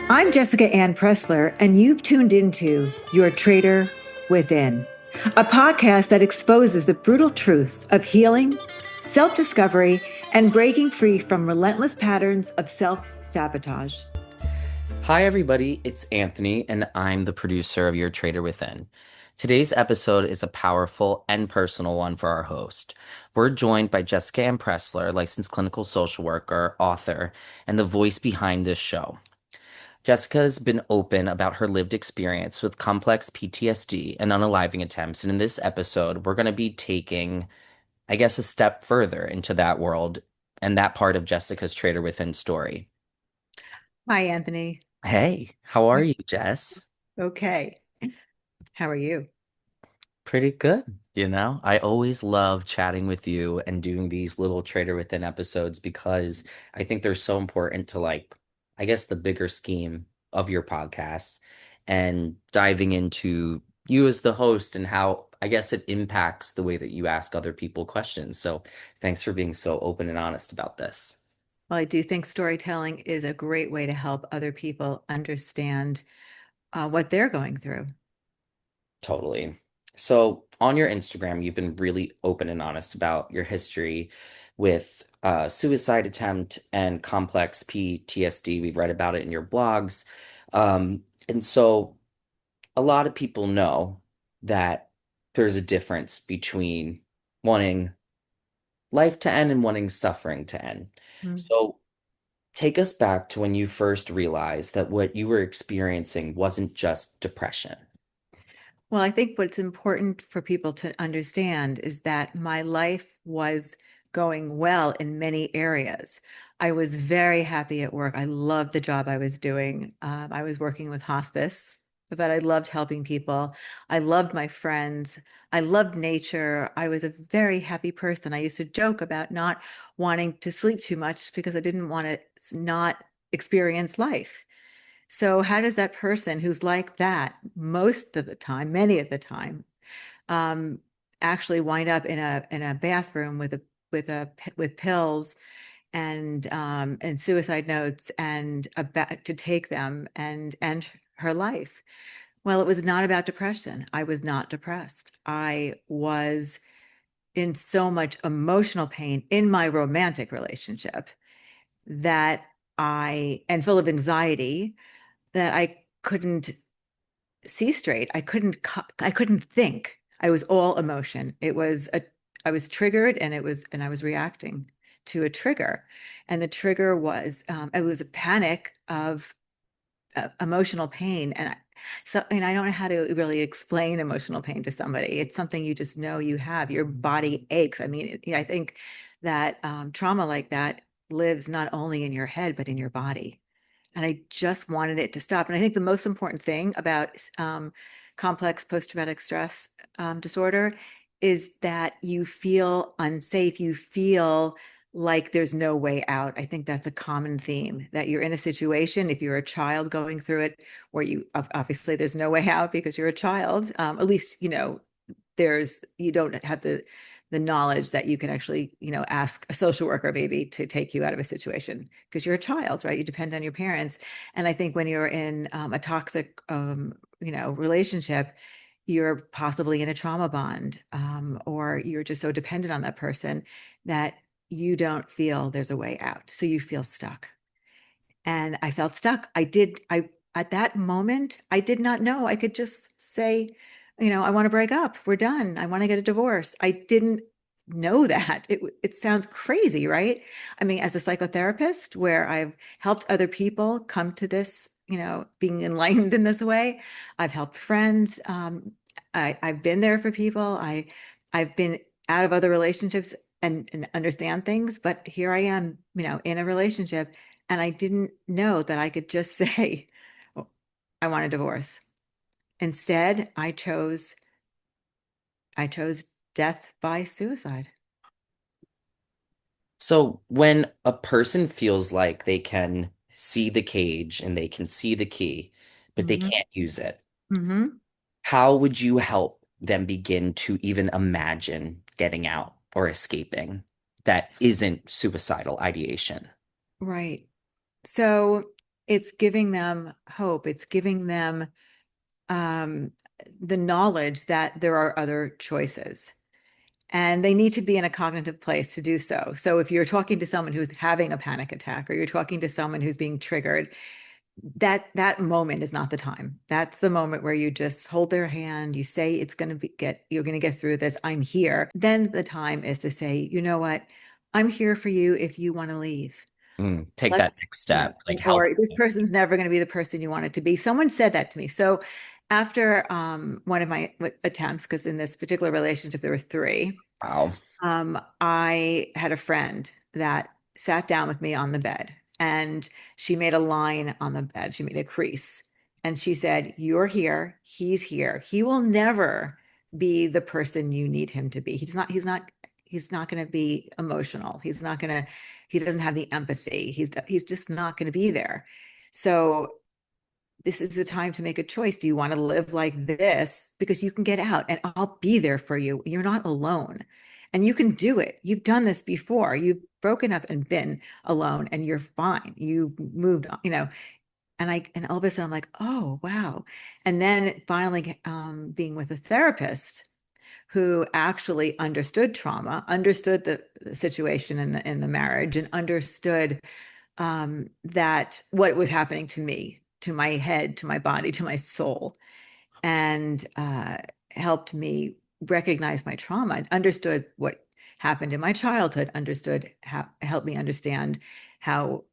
I'm Jessica Anne Pressler, and you've tuned into Your Traitor Within, a podcast that exposes the brutal truths of healing, self-discovery, and breaking free from relentless patterns of self-sabotage. Hi, everybody. It's Anthony, and I'm the producer of Your Traitor Within. Today's episode is a powerful and personal one for our host. We're joined by Jessica Anne Pressler, licensed clinical social worker, author, and the voice behind this show. Jessica's been open about her lived experience with complex PTSD and unaliving attempts, and in this episode, we're going to be taking, I guess, a step further into that world and that part of Jessica's Traitor Within story. Hi, Anthony. Hey, how are you, Jess? Okay. How are you? Pretty good. I always love chatting with you and doing these little Trader Within episodes because I think they're so important to I guess the bigger scheme of your podcast and diving into you as the host and how I guess it impacts the way that you ask other people questions. So thanks for being so open and honest about this. Well, I do think storytelling is a great way to help other people understand what they're going through. Totally. So on your Instagram, you've been really open and honest about your history with suicide attempt and complex PTSD. We've read about it in your blogs. And so a lot of people know that there's a difference between wanting life to end and wanting suffering to end. Mm. So take us back to when you first realized that what you were experiencing wasn't just depression. Well, I think what's important for people to understand is that my life was going well in many areas. I was very happy at work. I loved the job I was doing. I was working with hospice, but I loved helping people. I loved my friends. I loved nature. I was a very happy person. I used to joke about not wanting to sleep too much because I didn't want to not experience life. So how does that person who's like that most of the time, many of the time, um, actually wind up in a bathroom with pills and suicide notes and about to take them and end her life? Well, it was not about depression. I was not depressed. I was in so much emotional pain in my romantic relationship that and full of anxiety that I couldn't see straight. I couldn't think. I was all emotion. I was triggered and I was reacting to a trigger. And the trigger was, it was a panic of emotional pain. And I don't know how to really explain emotional pain to somebody. It's something you just know you have. Your body aches. I mean, I think that trauma like that lives not only in your head, but in your body. And I just wanted it to stop. And I think the most important thing about complex post-traumatic stress disorder is that you feel unsafe. You feel like there's no way out. I think that's a common theme, that you're in a situation, if you're a child going through it, where you obviously there's no way out because you're a child. At least, you don't have the knowledge that you can actually, ask a social worker maybe to take you out of a situation because you're a child, right? You depend on your parents. And I think when you're in a toxic, relationship, you're possibly in a trauma bond, or you're just so dependent on that person that you don't feel there's a way out. So you feel stuck. And I felt stuck. At that moment, I did not know. I could just say, I want to break up. We're done. I want to get a divorce. I didn't know that. It sounds crazy, right? I mean, as a psychotherapist, where I've helped other people come to this, being enlightened in this way, I've helped friends. I've been there for people. I've been out of other relationships and understand things, but here I am, in a relationship, and I didn't know that I could just say, "Oh, I want a divorce." Instead, I chose death by suicide. So when a person feels like they can see the cage and they can see the key, but they Hmm. can't use it, Hmm. how would you help them begin to even imagine getting out or escaping that isn't suicidal ideation? Right. So it's giving them hope. It's giving them um, the knowledge that there are other choices. And they need to be in a cognitive place to do so. So if you're talking to someone who's having a panic attack, or you're talking to someone who's being triggered, that moment is not the time. That's the moment where you just hold their hand, you say it's going to you're going to get through this. I'm here. Then the time is to say, you know what? I'm here for you if you want to leave. Take Let's, that next step, like help. or this person's never going to be the person you want it to be. Someone said that to me. So after one of my attempts, because in this particular relationship there were three, Wow. I had a friend that sat down with me on the bed, and she made a line on the bed. She made a crease, and she said, "You're here. He's here. He will never be the person you need him to be. He's not going to be emotional. He doesn't have the empathy. He's just not going to be there. So this is the time to make a choice. Do you want to live like this? Because you can get out and I'll be there for you. You're not alone. And you can do it. You've done this before. You've broken up and been alone and you're fine. You moved on, and all of a sudden I'm like, oh, wow. And then finally being with a therapist who actually understood trauma, understood the situation in the marriage, and understood that what was happening to me, to my head, to my body, to my soul, and helped me recognize my trauma and understood what happened in my childhood, understood how, helped me understand how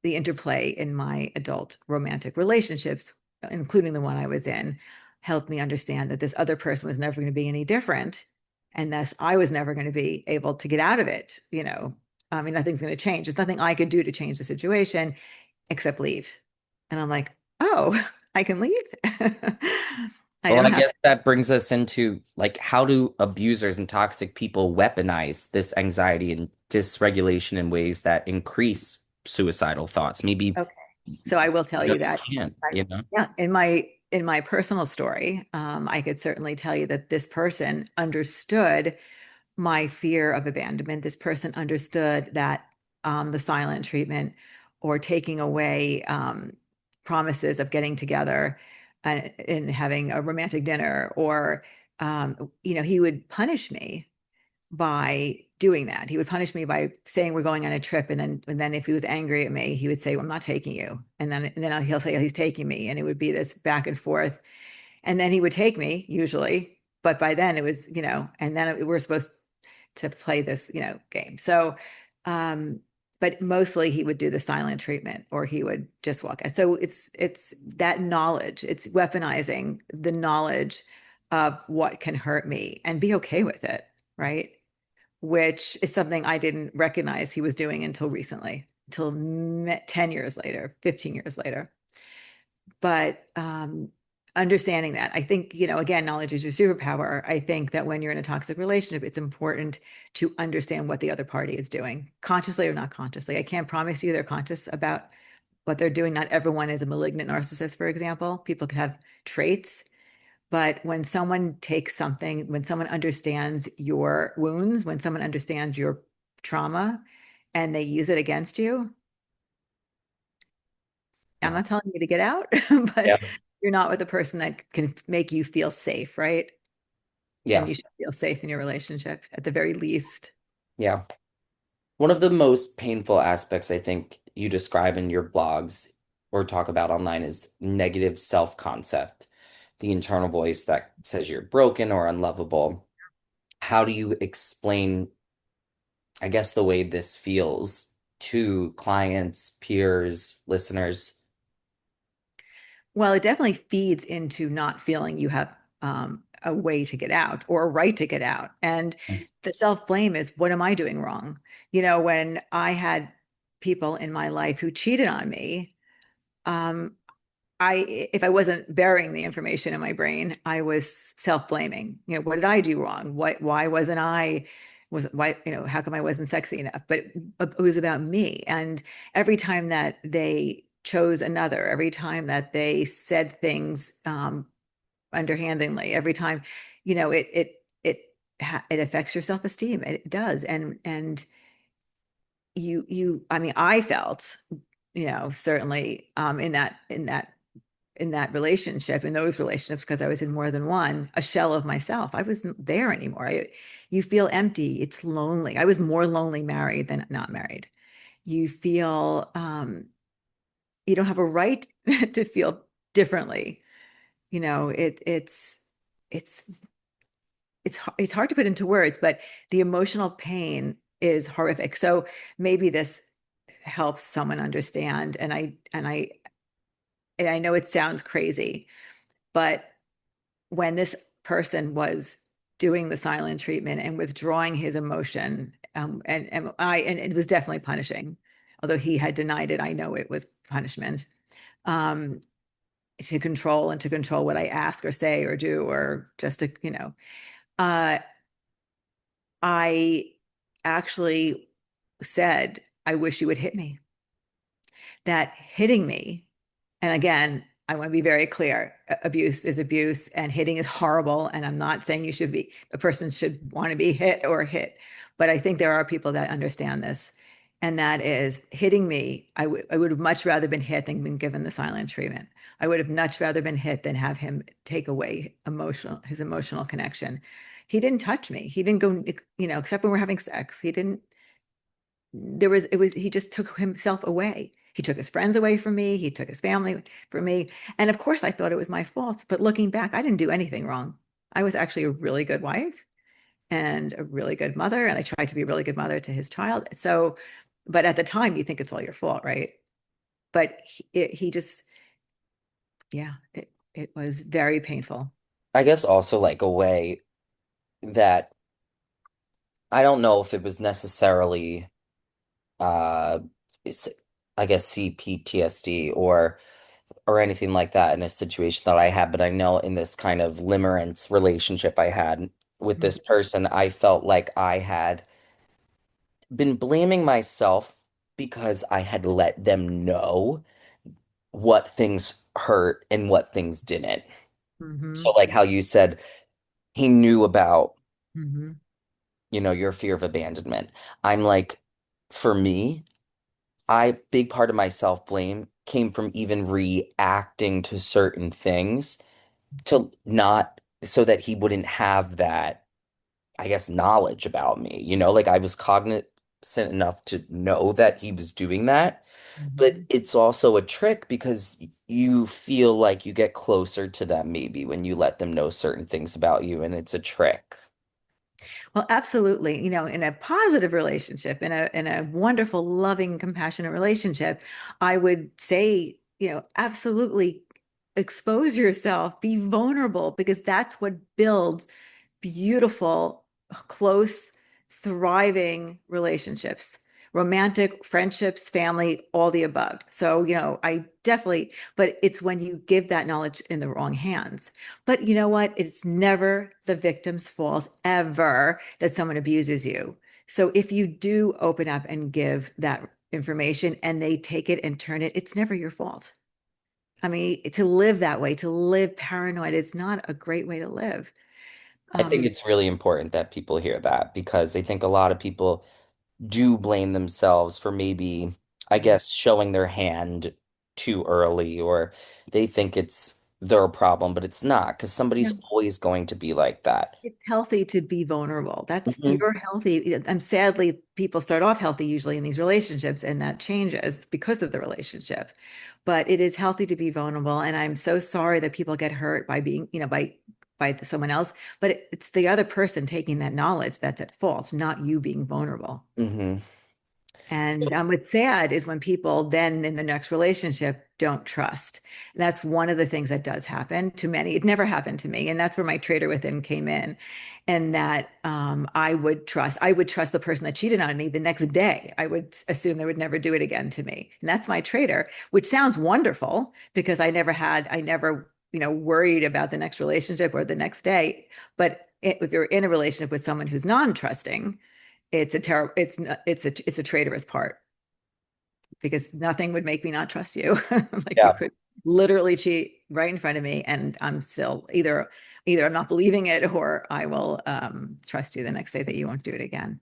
the interplay in my adult romantic relationships, including the one I was in, helped me understand that this other person was never going to be any different. And thus I was never going to be able to get out of it. I mean, nothing's going to change. There's nothing I could do to change the situation except leave. And I'm like, oh, I can leave. I Well, don't I have guess that brings us into like how do abusers and toxic people weaponize this anxiety and dysregulation in ways that increase suicidal thoughts? Maybe okay. So I will tell you you that, can't, I- you know? yeah, in my personal story, I could certainly tell you that this person understood my fear of abandonment. This person understood that the silent treatment or taking away promises of getting together and having a romantic dinner, or he would punish me by doing that. He would punish me by saying we're going on a trip, and then if he was angry at me, he would say, well, I'm not taking you. And then he'll say, oh, he's taking me. And it would be this back and forth. And then he would take me usually, but by then it was, and then we're supposed to play this, game. So, um, but mostly he would do the silent treatment or he would just walk out. So it's that knowledge, it's weaponizing the knowledge of what can hurt me and be okay with it, right? Which is something I didn't recognize he was doing until recently, until 10 years later, 15 years later. But understanding that, I think, again, knowledge is your superpower. I think that when you're in a toxic relationship, it's important to understand what the other party is doing, consciously or not consciously. I can't promise you they're conscious about what they're doing. Not everyone is a malignant narcissist, for example. People can have traits. But when someone takes something, when someone understands your wounds, when someone understands your trauma and they use it against you, I'm Wow. not telling you to get out, Yeah. but you're not with a person that can make you feel safe, right? And Yeah. you should feel safe in your relationship at the very least. Yeah. One of the most painful aspects I think you describe in your blogs or talk about online is negative self-concept, the internal voice that says you're broken or unlovable. How do you explain, I guess, the way this feels to clients, peers, listeners? Well, it definitely feeds into not feeling you have a way to get out or a right to get out. And the self-blame is, what am I doing wrong? When I had people in my life who cheated on me, um, if I wasn't burying the information in my brain, I was self-blaming. What did I do wrong? Why wasn't I was why, how come I wasn't sexy enough? But it was about me. And every time that they chose another, every time that they said things underhandedly, every time, it affects your self-esteem. It does. And I mean, I felt certainly in that relationship, in those relationships, because I was in more than one, a shell of myself. I wasn't there anymore. You feel empty. It's lonely. I was more lonely married than not married. You feel you don't have a right to feel differently. It's it's hard to put into words, but the emotional pain is horrific. So maybe this helps someone understand. And I know it sounds crazy, but when this person was doing the silent treatment and withdrawing his emotion, and it was definitely punishing, although he had denied it. I know it was punishment, um, to control what I ask or say or do, or just to, uh, I actually said, I wish you would hit me. That hitting me, and again, I want to be very clear, abuse is abuse and hitting is horrible. And I'm not saying a person should want to be hit or hit, but I think there are people that understand this. And that is hitting me. I would have much rather been hit than been given the silent treatment. I would have much rather been hit than have him take away his emotional connection. He didn't touch me. He didn't go, except when we're having sex. He didn't he just took himself away. He took his friends away from me. He took his family from me. And of course, I thought it was my fault. But looking back, I didn't do anything wrong. I was actually a really good wife and a really good mother. And I tried to be a really good mother to his child. So, but at the time, you think it's all your fault, right? But he just, yeah, it was very painful. I guess also like a way that I don't know if it was necessarily uh it's, I guess CPTSD or anything like that in a situation that I had, but I know in this kind of limerence relationship I had with this Mhm. person, I felt like I had been blaming myself because I had let them know what things hurt and what things didn't. So Hmm. like how you said he knew about, Hmm. your fear of abandonment. I'm like, for me, big part of my self-blame came from even reacting to certain things to not so that he wouldn't have that, I guess, knowledge about me. Like I was cognizant enough to know that he was doing that, but Hmm. it's also a trick because you feel like you get closer to them maybe when you let them know certain things about you, and it's a trick. Well, absolutely. In a positive relationship, in a wonderful, loving, compassionate relationship, I would say, absolutely expose yourself, be vulnerable, because that's what builds beautiful, close, thriving relationships, romantic, friendships, family, all the above. So, I definitely, but it's when you give that knowledge in the wrong hands. But you know what? It's never the victim's fault ever that someone abuses you. So if you do open up and give that information and they take it and turn it, it's never your fault. I mean, to live that way, to live paranoid, is not a great way to live. I think Um, it's really important that people hear that because I think a lot of people do blame themselves for maybe, I guess, showing their hand too early, or they think it's their problem, but it's not because somebody's always going to be like that. It's healthy to be vulnerable. Mhm. You're healthy. And sadly, people start off healthy usually in these relationships, and that changes because of the relationship. But it is healthy to be vulnerable. And I'm so sorry that people get hurt by being, by someone else. But it's the other person taking that knowledge that's at fault, not you being vulnerable. Hmm. And what's sad is when people then in the next relationship don't trust. And that's one of the things that does happen to many. It never happened to me. And that's where my Traitor Within came in. And that I would trust the person that cheated on me the next day. I would assume they would never do it again to me. And that's my traitor, which sounds wonderful because I never, worried about the next relationship or the next day. But if you're in a relationship with someone who's non-trusting, it's a terrible, it's a traitorous part because nothing would make me not trust you. Like you Yeah. could literally cheat right in front of me and I'm still either I'm not believing it or I will trust you the next day that you won't do it again.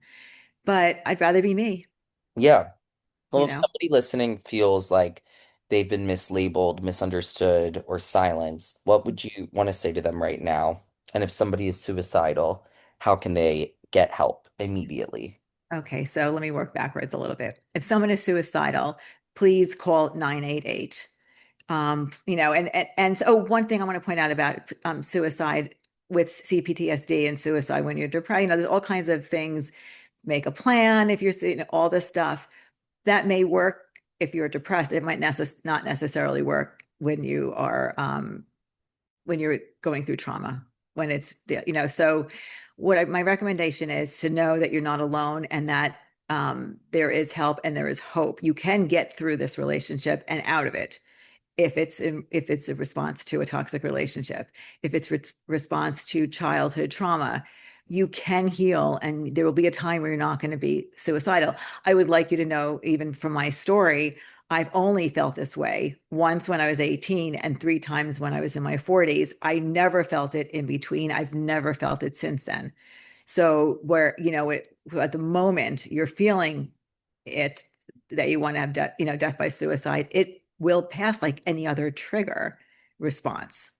But I'd rather be me. Yeah. Well, you if know? somebody listening feels like they've been mislabeled, misunderstood, or silenced, what would you want to say to them right now? And if somebody is suicidal, how can they get help immediately? Okay, so let me work backwards a little bit. If someone is suicidal, please call 988. And so one thing I want to point out about suicide with CPTSD and suicide when you're depressed, there's all kinds of things. Make a plan if you're seeing all this stuff that may work if you're depressed. It might not necessarily work when you're going through trauma, when so my recommendation is to know that you're not alone and that there is help and there is hope. You can get through this relationship and out of it if it's a response to a toxic relationship, if it's response to childhood trauma. You can heal, and there will be a time where you're not going to be suicidal. I would like you to know, even from my story, I've only felt this way once when I was 18 and three times when I was in my 40s. I never felt it in between. I've never felt it since then. So where, at the moment you're feeling it, that you want to have death, death by suicide, it will pass like any other trigger response.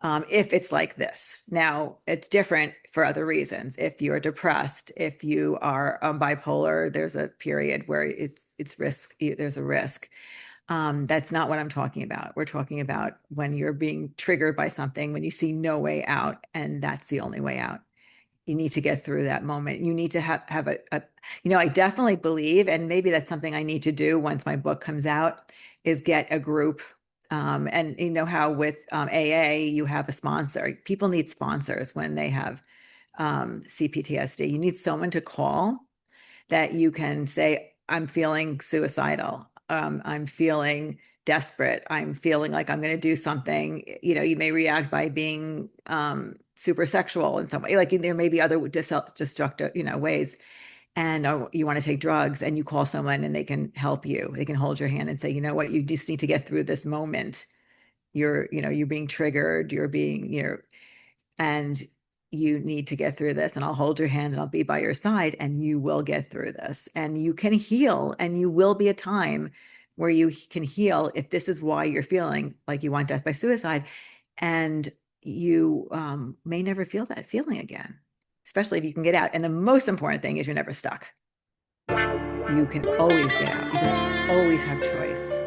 If it's like this. Now, it's different for other reasons. If you're depressed, if you are bipolar, there's a period where it's risk. There's a risk. That's not what I'm talking about. We're talking about when you're being triggered by something, when you see no way out, and that's the only way out. You need to get through that moment. You need to have I definitely believe, and maybe that's something I need to do once my book comes out, is get a group. And you know how with AA, you have a sponsor. People need sponsors when they have CPTSD. You need someone to call that you can say, I'm feeling suicidal. I'm feeling desperate. I'm feeling like I'm going to do something. You may react by being super sexual in some way. Like there may be other destructive, ways. And you want to take drugs, and you call someone and they can help you. They can hold your hand and say, you know what, you just need to get through this moment. You're being triggered. And you need to get through this, and I'll hold your hand and I'll be by your side, and you will get through this, and you can heal, and you will be a time where you can heal if this is why you're feeling like you want death by suicide. And you may never feel that feeling again, especially if you can get out. And the most important thing is you're never stuck. You can always get out. You can always have choice.